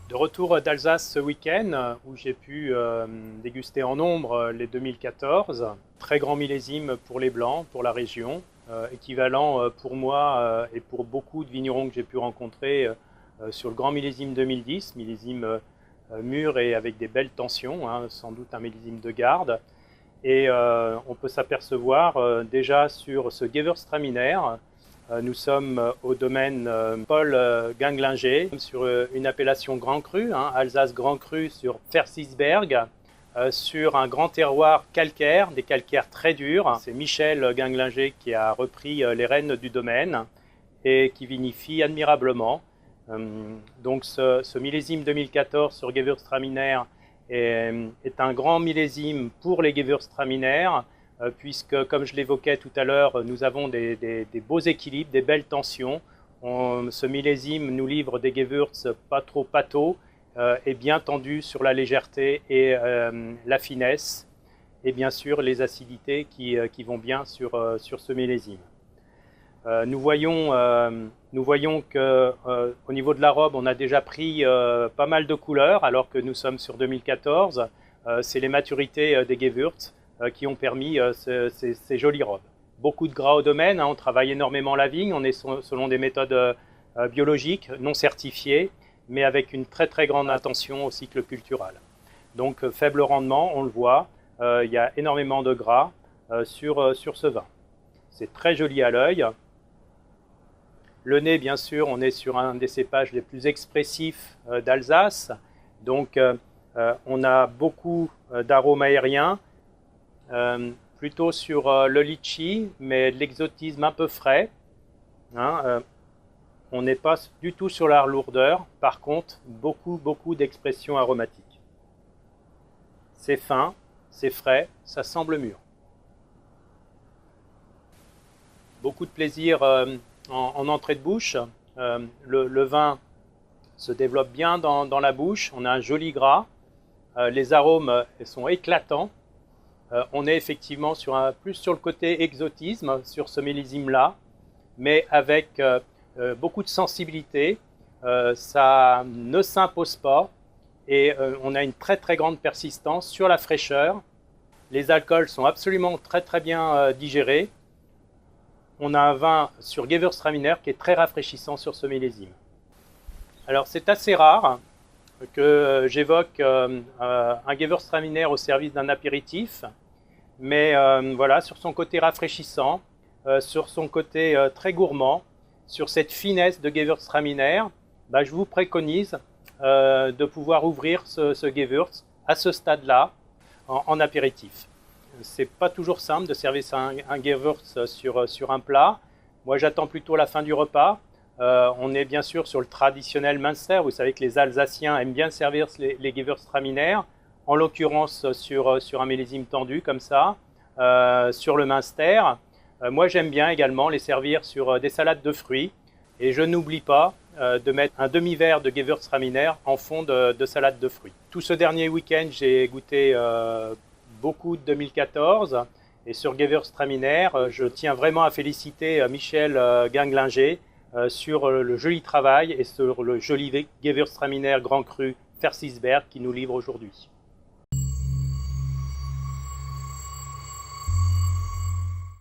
De retour d'Alsace ce week-end où j'ai pu déguster en nombre les 2014, très grand millésime pour les blancs, pour la région, équivalent pour moi et pour beaucoup de vignerons que j'ai pu rencontrer sur le grand millésime 2010, millésime mûr et avec des belles tensions, hein, sans doute un millésime de garde. Et on peut s'apercevoir déjà sur ce Gewürztraminer. Nous sommes au domaine Paul Ganglinger, sur une appellation Grand Cru, hein, Alsace Grand Cru sur Fersisberg, sur un grand terroir calcaire, des calcaires très durs. C'est Michel Ganglinger qui a repris les rênes du domaine et qui vinifie admirablement. Donc ce millésime 2014 sur Gewürztraminer est un grand millésime pour les Gewürztraminer, puisque, comme je l'évoquais tout à l'heure, nous avons des beaux équilibres, des belles tensions. Ce millésime nous livre des Gewürz pas trop pâteaux et bien tendus sur la légèreté et la finesse, et bien sûr les acidités qui vont bien sur ce millésime. Nous voyons qu'au niveau de la robe, on a déjà pris pas mal de couleurs, alors que nous sommes sur 2014. C'est les maturités des Gewürz qui ont permis ces jolies robes. Beaucoup de gras au domaine, hein, on travaille énormément la vigne, on est selon des méthodes biologiques, non certifiées, mais avec une très très grande attention au cycle cultural. Donc faible rendement, on le voit, il y a énormément de gras sur ce vin. C'est très joli à l'œil. Le nez, bien sûr, on est sur un des cépages les plus expressifs d'Alsace, donc on a beaucoup d'arômes aériens, plutôt sur le litchi, mais de l'exotisme un peu frais. Hein, on n'est pas du tout sur la lourdeur, par contre, beaucoup d'expressions aromatiques. C'est fin, c'est frais, ça semble mûr. Beaucoup de plaisir en entrée de bouche. Le vin se développe bien dans la bouche, on a un joli gras, les arômes sont éclatants. On est effectivement plus sur le côté exotisme sur ce millésime-là, mais avec beaucoup de sensibilité. Ça ne s'impose pas et on a une très très grande persistance sur la fraîcheur. Les alcools sont absolument très bien digérés. On a un vin sur Gewürztraminer qui est très rafraîchissant sur ce millésime. Alors c'est assez rare que j'évoque un Gewürztraminer au service d'un apéritif, mais voilà, sur son côté rafraîchissant, sur son côté très gourmand, sur cette finesse de Gewürztraminer, je vous préconise de pouvoir ouvrir ce Gewürz à ce stade-là en apéritif. C'est pas toujours simple de servir un Gewürz sur un plat. Moi, j'attends plutôt la fin du repas. On est bien sûr sur le traditionnel Münster. Vous savez que les Alsaciens aiment bien servir les Gewürztraminer, en l'occurrence sur un millésime tendu comme ça, sur le Münster. Moi, j'aime bien également les servir sur des salades de fruits. Et je n'oublie pas de mettre un demi-verre de Gewürztraminer en fond de salade de fruits. Tout ce dernier week-end, j'ai goûté beaucoup de 2014. Et sur Gewürztraminer, je tiens vraiment à féliciter Michel Ganglinger sur le joli travail et sur le joli Gewürztraminer Grand Cru Fersisberg qui nous livre aujourd'hui.